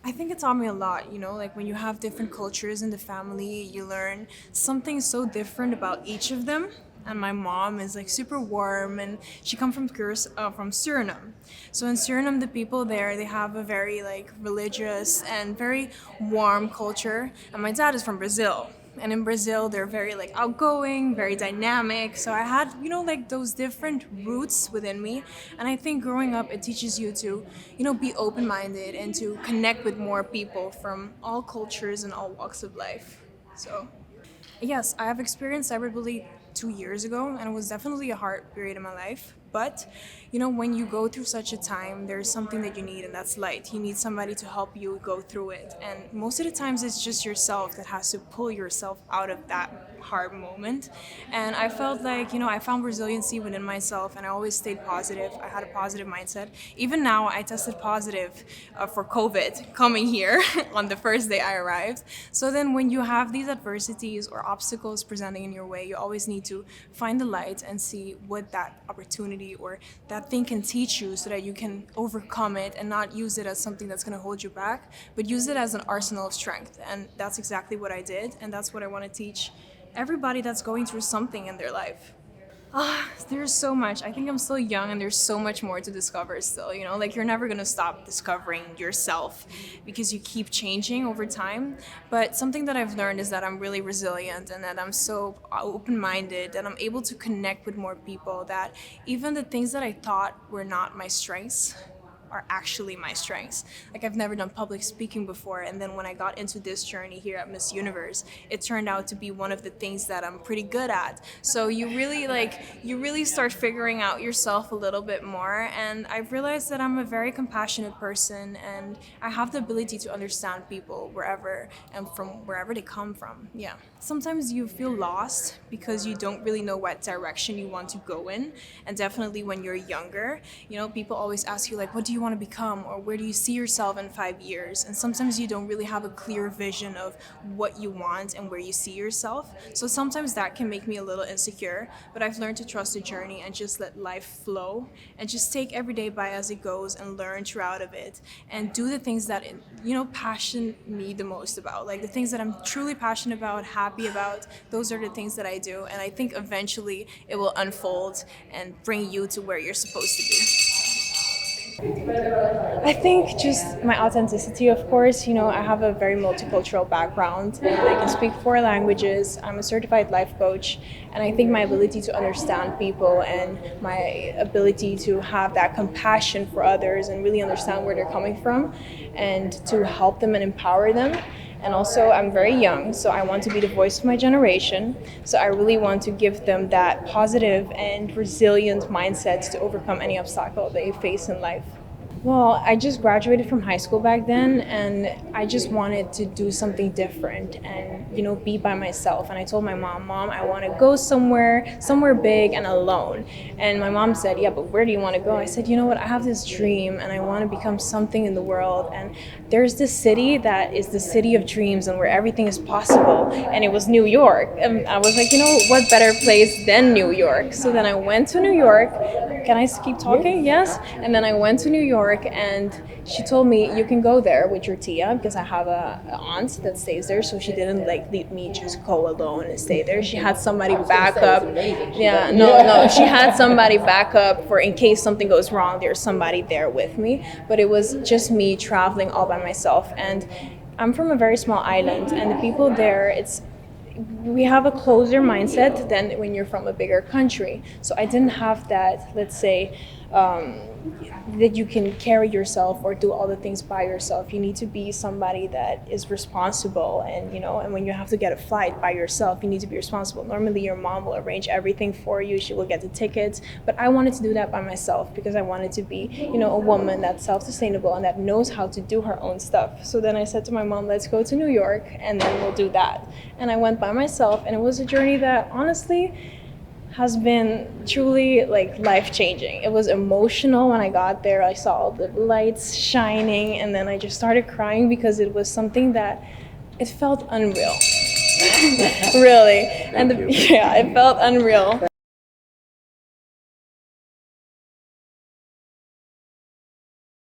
I think it taught me a lot, like when you have different cultures in the family, you learn something so different about each of them. And my mom is like super warm, and she comes from from Suriname. So in Suriname, the people there they have a very like religious and very warm culture. And my dad is from Brazil, and in Brazil they're very like outgoing, very dynamic. So I had like those different roots within me, and I think growing up it teaches you to be open-minded and to connect with more people from all cultures and all walks of life. So yes, I have experienced cyberbullying 2 years ago, and it was definitely a hard period in my life. But, when you go through such a time, there's something that you need, and that's light. You need somebody to help you go through it. And most of the times, it's just yourself that has to pull yourself out of that hard moment. And I felt like, I found resiliency within myself, and I always stayed positive. I had a positive mindset. Even now, I tested positive for COVID coming here on the first day I arrived. So then, when you have these adversities or obstacles presenting in your way, you always need to find the light and see what that opportunity or that thing can teach you so that you can overcome it and not use it as something that's going to hold you back, but use it as an arsenal of strength. And that's exactly what I did, and that's what I want to teach everybody that's going through something in their life. There's so much. I think I'm still young, and there's so much more to discover still, like you're never going to stop discovering yourself because you keep changing over time. But something that I've learned is that I'm really resilient, and that I'm so open-minded, and I'm able to connect with more people, that even the things that I thought were not my strengths are actually my strengths. Like I've never done public speaking before, and then when I got into this journey here at Miss Universe, it turned out to be one of the things that I'm pretty good at. So you really start figuring out yourself a little bit more, and I've realized that I'm a very compassionate person, and I have the ability to understand people wherever and from wherever they come from. Yeah. Sometimes you feel lost because you don't really know what direction you want to go in, and definitely when you're younger, people always ask you like, what do you want to become, or where do you see yourself in 5 years? And sometimes you don't really have a clear vision of what you want and where you see yourself. So sometimes that can make me a little insecure, but I've learned to trust the journey and just let life flow and just take every day by as it goes and learn throughout of it and do the things that passion me the most about. Like the things that I'm truly passionate about, happy about, those are the things that I do, and I think eventually it will unfold and bring you to where you're supposed to be. I think just my authenticity, of course. I have a very multicultural background, and I can speak 4 languages. I'm a certified life coach, and I think my ability to understand people and my ability to have that compassion for others and really understand where they're coming from and to help them and empower them. And also, I'm very young, so I want to be the voice of my generation. So I really want to give them that positive and resilient mindset to overcome any obstacle they face in life. Well, I just graduated from high school back then, and I just wanted to do something different and, be by myself. And I told my mom, I want to go somewhere big and alone. And my mom said, yeah, but where do you want to go? I said, you know what, I have this dream and I want to become something in the world. And there's this city that is the city of dreams and where everything is possible. And it was New York. And I was like, what better place than New York? So then I went to New York. Can I keep talking? Yes. And then I went to New York, and she told me, you can go there with your tia, because I have a aunt that stays there, so she didn't leave me just go alone and stay there. She had somebody back up. Yeah, no, she had somebody back up for in case something goes wrong, there's somebody there with me. But it was just me traveling all by myself, and I'm from a very small island, and the people there, we have a closer mindset than when you're from a bigger country. So I didn't have that, let's say, that you can carry yourself or do all the things by yourself. You need to be somebody that is responsible, and and when you have to get a flight by yourself, you need to be responsible. Normally your mom will arrange everything for you, she will get the tickets, but I wanted to do that by myself because I wanted to be a woman that's self-sustainable and that knows how to do her own stuff. So then I said to my mom, let's go to New York and then we'll do that. And I went by myself, and it was a journey that honestly has been truly life-changing. It was emotional when I got there. I saw all the lights shining, and then I just started crying because it was something that it felt unreal. Really. And it felt unreal.